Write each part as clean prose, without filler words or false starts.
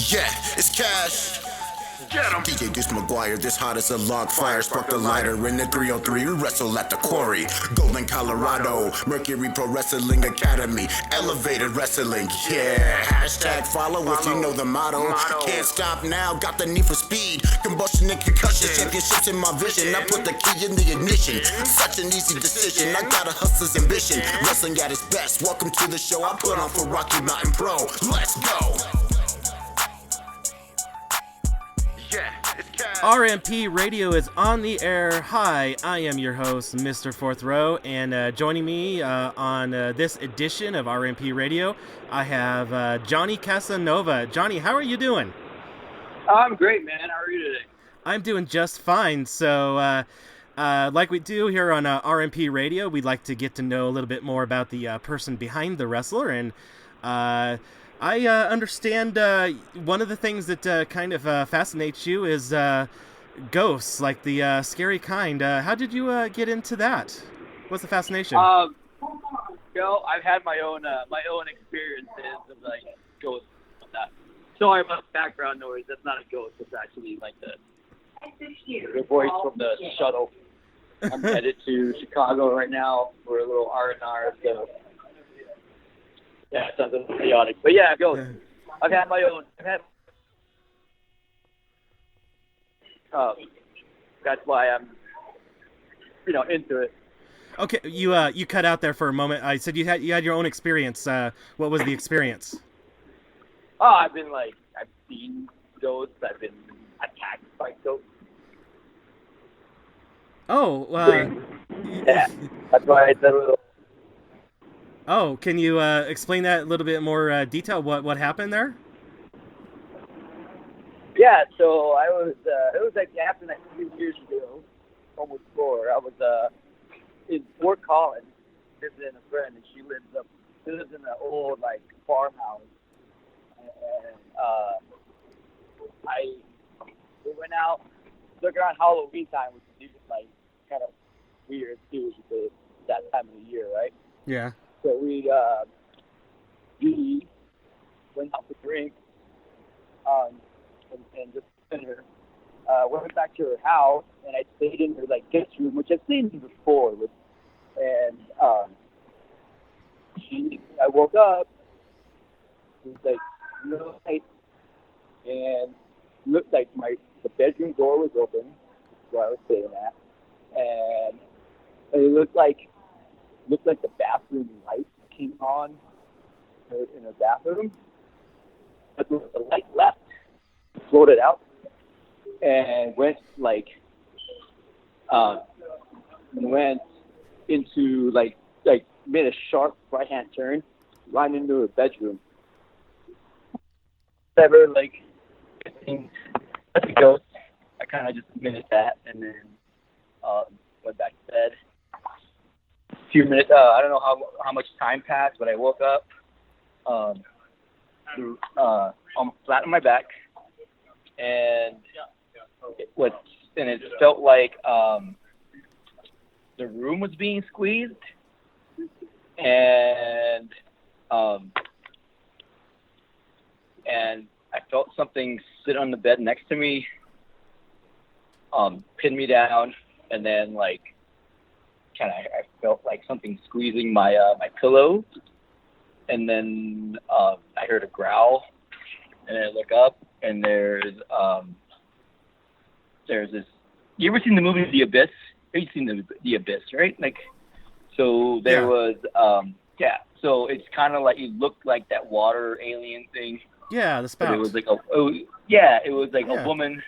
Yeah, it's Cash. Get him. DJ Deuce McGuire, this hot as a log fire. Spark the lighter in the 303. We wrestle at the quarry. Golden, Colorado. Mercury Pro Wrestling Academy. Elevated wrestling. Yeah. Hashtag follow if you know the motto. Can't stop now. Got the need for speed. Combustion and concussion. Championships in my vision. I put the key in the ignition. Such an easy decision. I got a hustler's ambition. Wrestling at its best. Welcome to the show I put on for Rocky Mountain Pro. Let's go. RMP Radio is on the air. Hi, I am your host, Mr. Fourth Row, and joining me on this edition of RMP Radio, I have Johnny Casanova. Johnny, how are you doing? I'm great, man. How are you today? I'm doing just fine. So, like we do here on RMP Radio, we'd like to get to know a little bit more about the person behind the wrestler, and I understand one of the things that kind of fascinates you is ghosts, like the scary kind. How did you get into that? What's the fascination? I've had my own experiences of like ghosts and that. Sorry about background noise. That's not a ghost. It's actually like the voice from the shuttle. I'm headed to Chicago right now for a little R&R. So. Yeah, it sounds a little chaotic. But yeah, ghosts. I've had my own. That's why I'm, into it. Okay, you cut out there for a moment. I said you had your own experience. What was the experience? I've seen ghosts. I've been attacked by ghosts. Oh, yeah, that's why I said a little. Oh, can you explain that a little bit more detail? What happened there? Yeah, so I was. It was like after a few years ago, almost 4. I was in Fort Collins visiting a friend, and she lives in an old farmhouse. And we went out, look around Halloween time, which is even kind of weird too, because it's that time of the year, right? Yeah. So we went out to drink, and just dinner. Went back to her house, and I stayed in her guest room, which I've seen before. I woke up. It was middle night, and looked like the bedroom door was open, where I was staying at, and it looked like the bathroom light came on in her bathroom, but the light left, floated out, and went into made a sharp right hand turn right into her bedroom. Never that's a ghost. I kind of just admitted that, and then went back to bed. Few minutes. I don't know how much time passed, but I woke up, flat on my back, and it felt like the room was being squeezed, and I felt something sit on the bed next to me, pin me down, and then I felt like something squeezing my pillow, and then I heard a growl, and I look up, and there's this. You ever seen the movie The Abyss? You've seen the Abyss, right? So there was So it's kind of it looked like that water alien thing. Yeah, the spout. But it was a woman.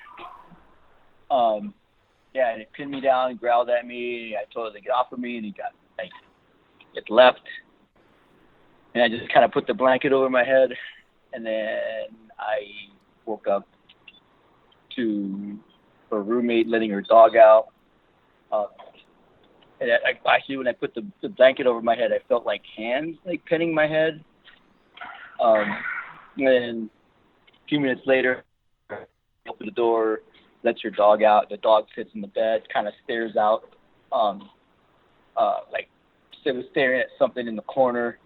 Yeah, and it pinned me down and growled at me. I told her to get off of me, and it left. And I just kind of put the blanket over my head, and then I woke up to her roommate letting her dog out. And actually, when I put the blanket over my head, I felt hands pinning my head. And a few minutes later, I opened the door, lets your dog out. The dog sits in the bed, kind of stares out, it was staring at something in the corner.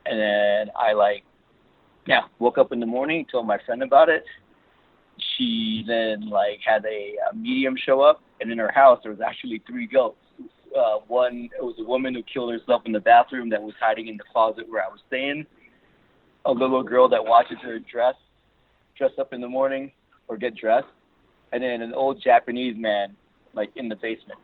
And then I Yeah, woke up in the morning, told my friend about it. She then like had a medium show up, and in her house there was actually 3 ghosts. One, it was a woman who killed herself in the bathroom that was hiding in the closet where I was staying. A little girl that watches her dress up in the morning or get dressed, and then an old Japanese man like in the basement.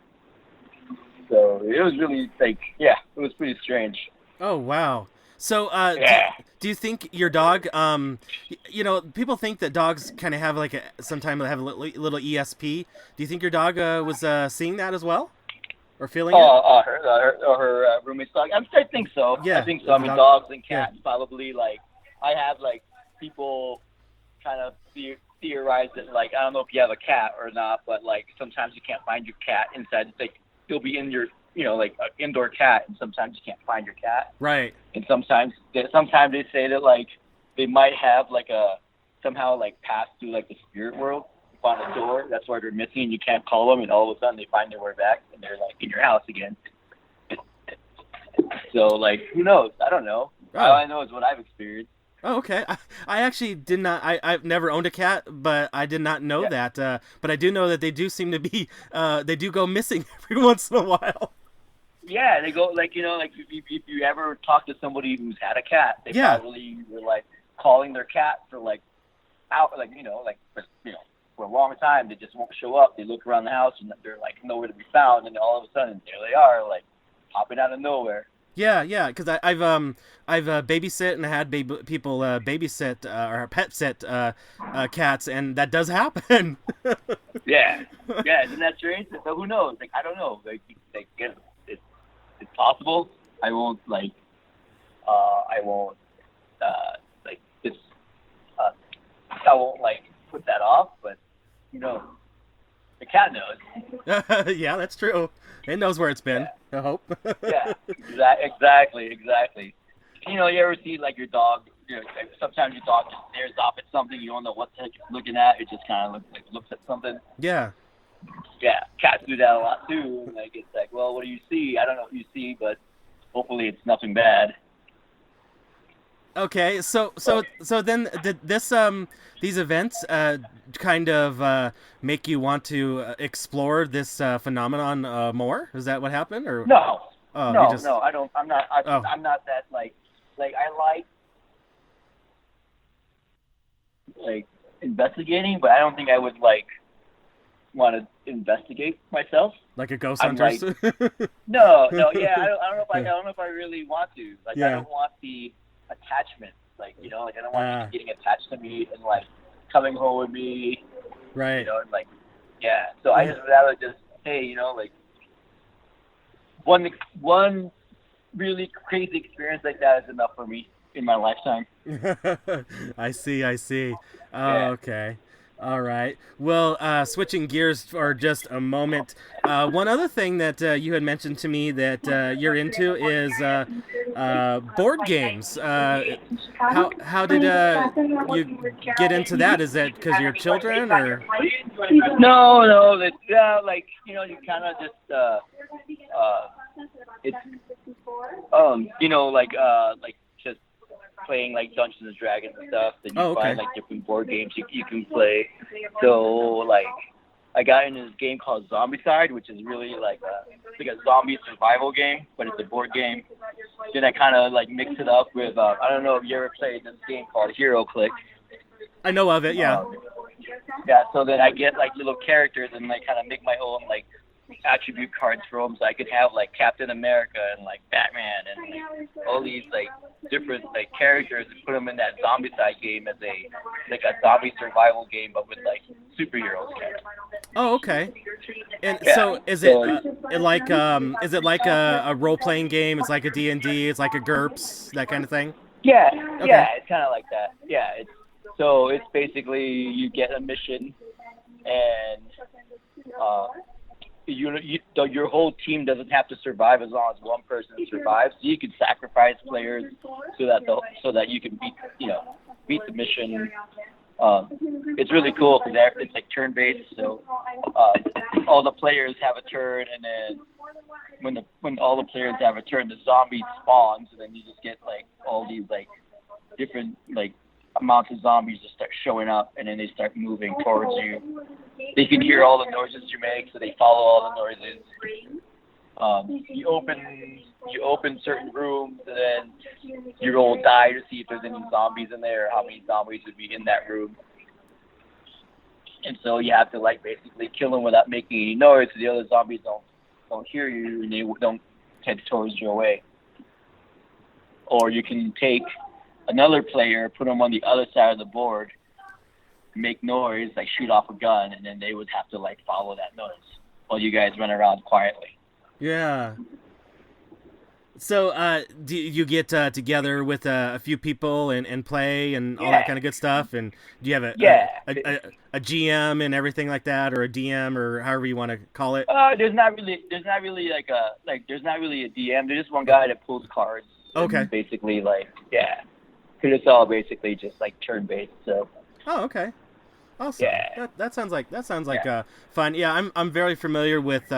So it was really like, yeah, it was pretty strange. Oh wow. So, Yeah. do you think your dog, people think that dogs kind of have like sometimes they have a little ESP. Do you think your dog was seeing that as well, or feeling it? Her roommate's dog. I think so. Yeah, I think so. I mean, dogs and cats probably like. I have like people kind of theorize that like, I don't know if you have a cat or not, but like sometimes you can't find your cat inside. Like you'll be in your, like an indoor cat, and sometimes you can't find your cat. Right. And sometimes they say that like they might have like somehow like passed through like the spirit world on a door. That's why they're missing. You can't call them, and all of a sudden they find their way back, and they're like in your house again. So like, who knows? I don't know. Oh. All I know is what I've experienced. Oh, okay. I actually did not. I've never owned a cat, but I did not know that. But I do know that they do seem to be. They do go missing every once in a while. Yeah, they go like like if you ever talk to somebody who's had a cat, they probably were like calling their cat for like out for a long time. They just won't show up. They look around the house and they're like nowhere to be found, and all of a sudden there they are, like popping out of nowhere. Yeah, because I've babysit and had people babysit or pet sit cats, and that does happen. yeah, isn't that strange? So who knows? Like, I don't know. Like it's possible. I won't put that off, but the cat knows. Yeah, that's true. It knows where it's been. I hope. Yeah, exactly. You ever see like your dog? Sometimes your dog just stares off at something. You don't know what the heck it's looking at. It just kind of looks at something. Yeah. Yeah, cats do that a lot too. Like it's like, well, what do you see? I don't know what you see, but hopefully it's nothing bad. Okay, so then did this these events kind of make you want to explore this phenomenon more? Is that what happened, or no? Oh, no, I don't. I'm not. I'm not that like I like investigating, but I don't think I would like want to investigate myself. Like a ghost hunter. No, yeah, I don't know if I really want to. Like, I don't want the attachment. Like, I don't want you getting attached to me and like coming home with me. Right. And like, yeah. So I just rather just, hey, like one really crazy experience like that is enough for me in my lifetime. I see. Oh, okay. All right. Well, switching gears for just a moment, one other thing that you had mentioned to me that you're into is board games. How did you get into that? Is that because of your children, or? No. Like you kind of just it's like just playing like Dungeons and Dragons and stuff. Then you find like different board games you can play. So like I got into this game called Zombicide, which is really like a zombie survival game, but it's a board game. Then I kind of like mixed it up with I don't know if you ever played this game called Hero Click. I know of it, yeah. Yeah, so then I get like little characters and like kind of make my own like attribute cards for them, so I could have like Captain America and like Batman and like all these like different like characters and put them in that Zombicide game as a zombie survival game, but with like superheroes. Oh, okay. And so is it like a role playing game? It's like a D&D. It's like a GURPS, that kind of thing. Yeah, it's kind of like that. Yeah, it's basically you get a mission and your whole team doesn't have to survive as long as one person survives. So you can sacrifice players so that you can beat the mission. It's really cool because it's like turn based. So all the players have a turn, and then when all the players have a turn, the zombie spawns, and then you just get like all these like different like amounts of zombies just start showing up, and then they start moving towards you. They can hear all the noises you make, so they follow all the noises. You open certain rooms, and then you roll die to see if there's any zombies in there, or how many zombies would be in that room. And so you have to like basically kill them without making any noise, so the other zombies don't hear you and they don't head towards your way. Or you can take another player, put them on the other side of the board, make noise, like shoot off a gun, and then they would have to like follow that noise while you guys run around quietly. Yeah. So, do you get together with a few people and play and all that kind of good stuff? And do you have a GM and everything like that, or a DM, or however you want to call it? There's not really a DM. There's just one guy that pulls cards. Okay. Basically, because it's all basically just like turn-based. So. Oh, okay. Awesome. Yeah. That sounds like fun. Yeah, I'm very familiar with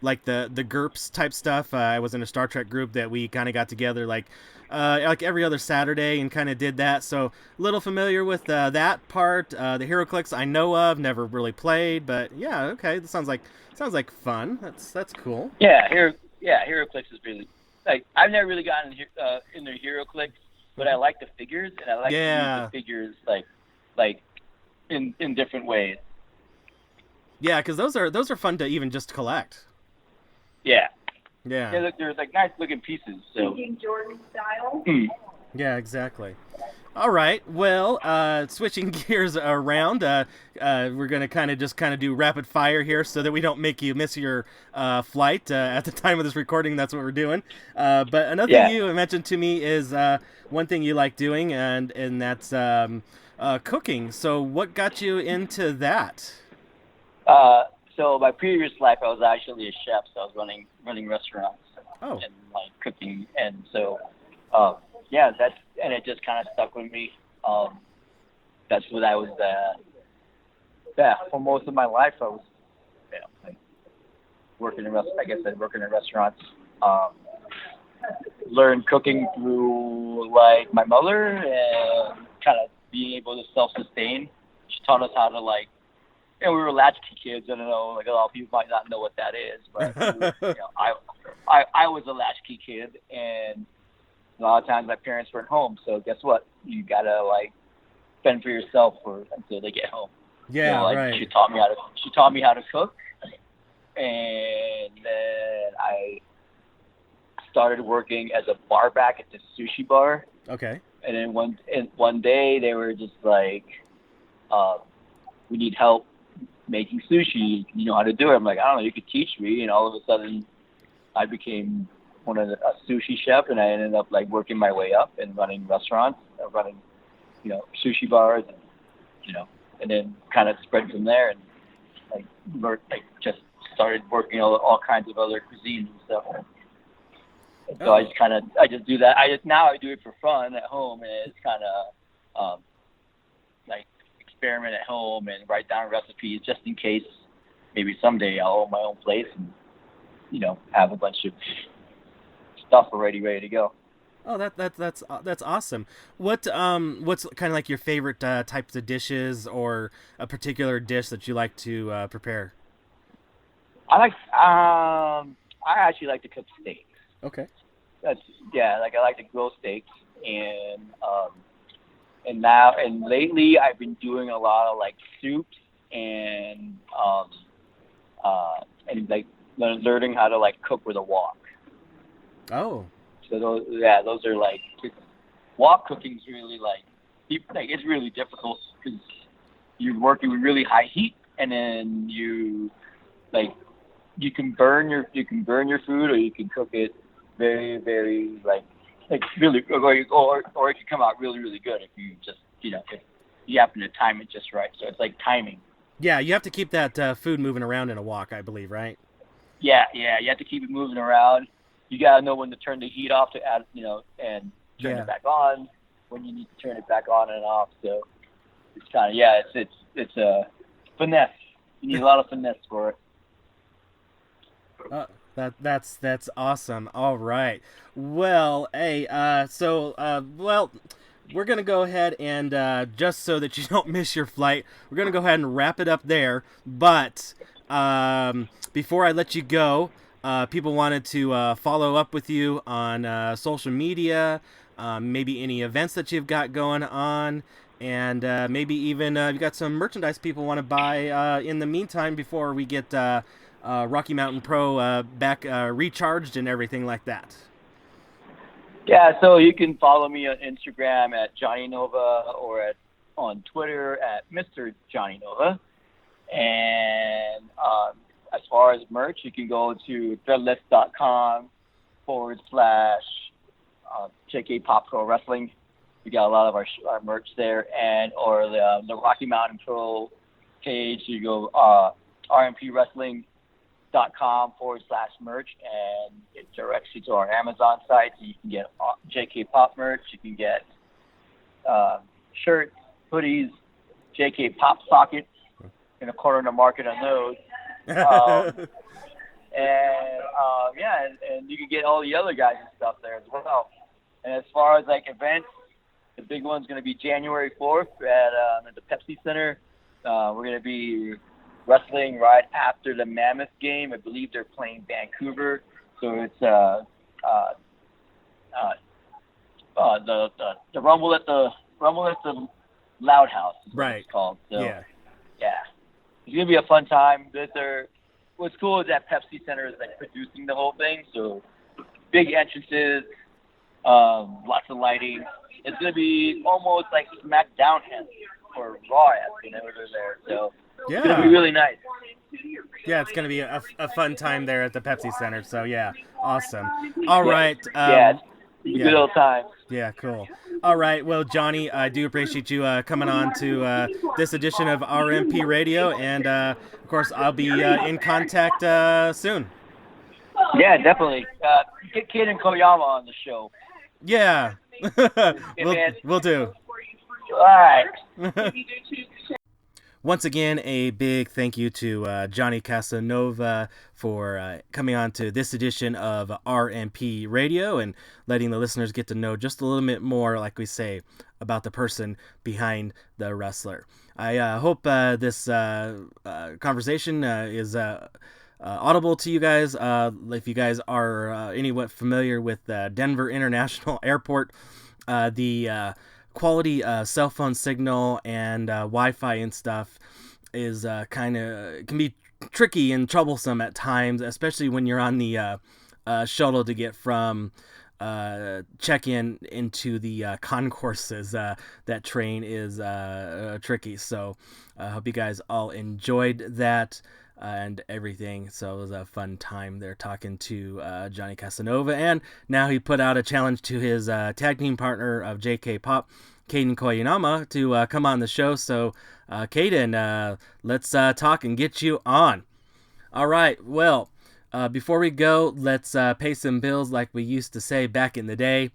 like the GURPS type stuff. I was in a Star Trek group that we kind of got together like every other Saturday and kind of did that. So a little familiar with that part. The HeroClix I know of, never really played, but yeah, okay. That sounds like fun. That's cool. Yeah, HeroClix is really like I've never really gotten into HeroClix, but I like the figures and I like to use the figures like in different ways. Yeah, because those are fun to even just collect. Yeah. Yeah. They're like nice looking pieces. So. Jordan style. Yeah, exactly. All right. Well, switching gears around, we're gonna kind of do rapid fire here, so that we don't make you miss your flight at the time of this recording. That's what we're doing. But another thing you mentioned to me is one thing you like doing, and that's cooking. So, what got you into that? So my previous life, I was actually a chef. So I was running restaurants and like cooking, and so. It just kind of stuck with me. That's what I was. For most of my life, I was, like working in restaurants. Learned cooking through like my mother and kind of being able to self-sustain. She taught us how to we were latchkey kids. I don't know, like a lot of people might not know what that is, but I was a latchkey kid, and a lot of times my parents weren't home, so guess what? You gotta fend for yourself until they get home. Yeah, right. She taught me how to cook, and then I started working as a bar back at the sushi bar. Okay. And then one day they were just like, "We need help making sushi. You know how to do it?" I'm like, "I don't know. You could teach me." And all of a sudden, I became a sushi chef, and I ended up working my way up and running restaurants, running, sushi bars, and then kind of spread from there, and just started working all kinds of other cuisines and stuff. And so I just do that. Now I do it for fun at home, and it's kind of experiment at home and write down recipes just in case maybe someday I'll own my own place and have a bunch of stuff already ready to go. Oh, that's awesome. What's kind of your favorite types of dishes, or a particular dish that you like to prepare? I actually like to cook steaks. Okay. I like to grill steaks, and lately I've been doing a lot of soups and learning how to cook with a wok. Oh. So those are wok cooking's really it's really difficult because you're working with really high heat, and then you can burn your food, or you can cook it very, very really, or it can come out really, really good if you just if you happen to time it just right. So it's timing. Yeah, you have to keep that food moving around in a wok, I believe, right? Yeah, you have to keep it moving around. You gotta know when to turn the heat off to add, and turn it back on when you need to turn it back on and off. So it's kind of it's a finesse. You need a lot of finesse for it. That's awesome. All right. Well, hey, we're going to go ahead and, just so that you don't miss your flight, we're going to go ahead and wrap it up there. But before I let you go, people wanted to follow up with you on social media, maybe any events that you've got going on, and maybe even you've got some merchandise people want to buy in the meantime before we get Rocky Mountain Pro back recharged and everything like that. Yeah, so you can follow me on Instagram at Johnny Nova or on Twitter at Mr. Johnny Nova. And as far as merch, you can go to threadless.com/JK Pop Pro Wrestling. We got a lot of our merch there, or the Rocky Mountain Pro page. You go rmpwrestling.com/merch, and it directs you to our Amazon site, so you can get JK Pop merch. You can get shirts, hoodies, JK Pop sockets. In a corner of the market on those. And you can get all the other guys' stuff there as well. And as far as like events, the big one's going to be January 4th at the Pepsi Center. We're going to be wrestling right after the Mammoth game. I believe they're playing Vancouver, so it's the Rumble at the Loud House is what it's called. So, yeah. It's going to be a fun time. What's cool is that Pepsi Center is like producing the whole thing. So big entrances, lots of lighting. It's going to be almost like SmackDown or Raw over there. So it's going to be really nice. Yeah, it's going to be a fun time there at the Pepsi Center. So yeah, awesome. All right. Good old time. Yeah, cool. All right. Well, Johnny, I do appreciate you coming on to this edition of RMP Radio. And, of course, I'll be in contact soon. Yeah, definitely. Get Kid and Koyama on the show. Yeah. We'll do. All right. Once again, a big thank you to Johnny Casanova for coming on to this edition of RMP Radio and letting the listeners get to know just a little bit more, like we say, about the person behind the wrestler. I hope this conversation is audible to you guys. If you guys are anywhat familiar with Denver International Airport, the quality cell phone signal and Wi-Fi and stuff is can be tricky and troublesome at times, especially when you're on the shuttle to get from check-in into the concourses. That train is tricky, so I hope you guys all enjoyed that and everything. So it was a fun time there talking to Johnny Casanova, and now he put out a challenge to his tag team partner of JK Pop, Caden Koyanama, to come on the show. So Caden, let's talk and get you on. All right, well, before we go, let's pay some bills like we used to say back in the day.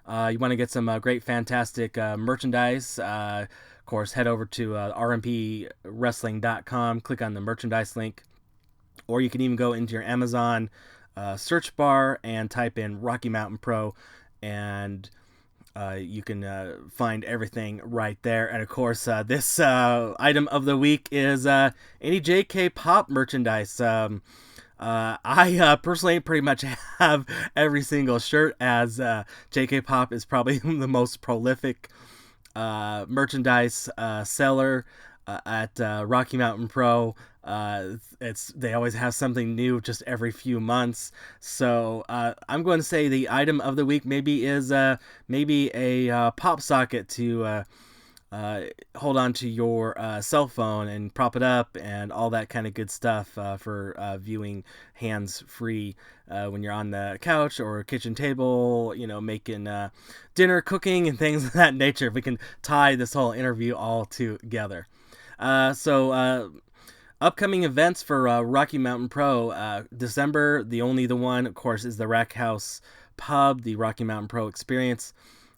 You want to get some great, fantastic merchandise, of course, head over to rmpwrestling.com, click on the merchandise link, or you can even go into your Amazon search bar and type in Rocky Mountain Pro, and you can find everything right there. And of course, this item of the week is any JK Pop merchandise. I personally pretty much have every single shirt, as JK Pop is probably the most prolific merchandise seller at Rocky Mountain Pro. They always have something new just every few months. So I'm going to say the item of the week maybe is maybe a pop socket to hold on to your cell phone and prop it up and all that kind of good stuff for viewing hands-free when you're on the couch or kitchen table, making dinner, cooking, and things of that nature. If we can tie this whole interview all together. So upcoming events for Rocky Mountain Pro, December, the one, of course, is the Rack House Pub, the Rocky Mountain Pro Experience,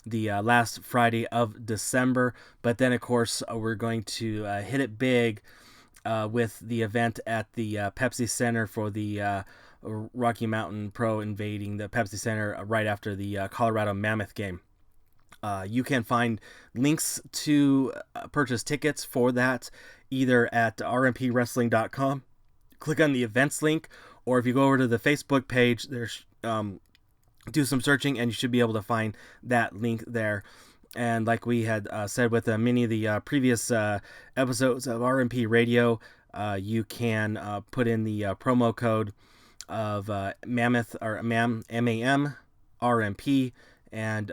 the last Friday of December. But then, of course, we're going to hit it big with the event at the Pepsi Center for the Rocky Mountain Pro invading the Pepsi Center right after the Colorado Mammoth game. You can find links to purchase tickets for that either at rmpwrestling.com. Click on the events link, or if you go over to the Facebook page, there's do some searching and you should be able to find that link there. And like we had said with many of the previous episodes of RMP Radio, you can put in the promo code of Mammoth or MAM RMP and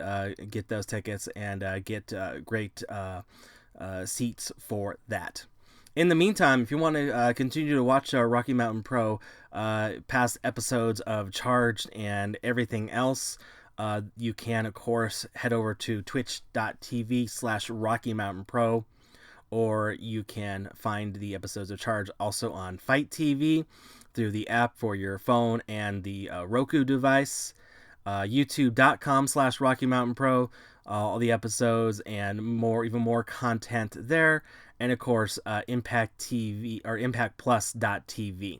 get those tickets and get great seats for that. In the meantime, if you want to continue to watch Rocky Mountain Pro, past episodes of Charged and everything else, you can, of course, head over to twitch.tv/Rocky Mountain Pro, or you can find the episodes of Charged also on Fight TV through the app for your phone and the Roku device. YouTube.com/Rocky Mountain Pro, all the episodes and more, even more content there. And of course, Impact TV or ImpactPlus.tv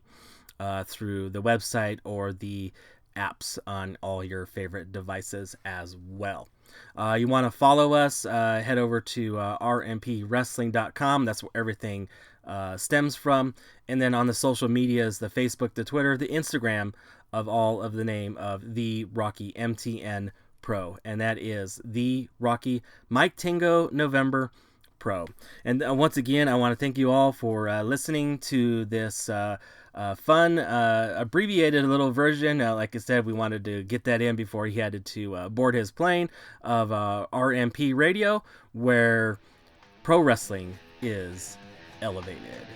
through the website or the apps on all your favorite devices as well. You want to follow us, head over to rmpwrestling.com. That's where everything stems from. And then on the social medias, the Facebook, the Twitter, the Instagram of all of the name of The Rocky MTN Pro. And that is The Rocky Mike Tango November Pro. And once again, I want to thank you all for listening to this fun, abbreviated little version. Like I said, we wanted to get that in before he had to board his plane of RMP Radio, where pro wrestling is elevated.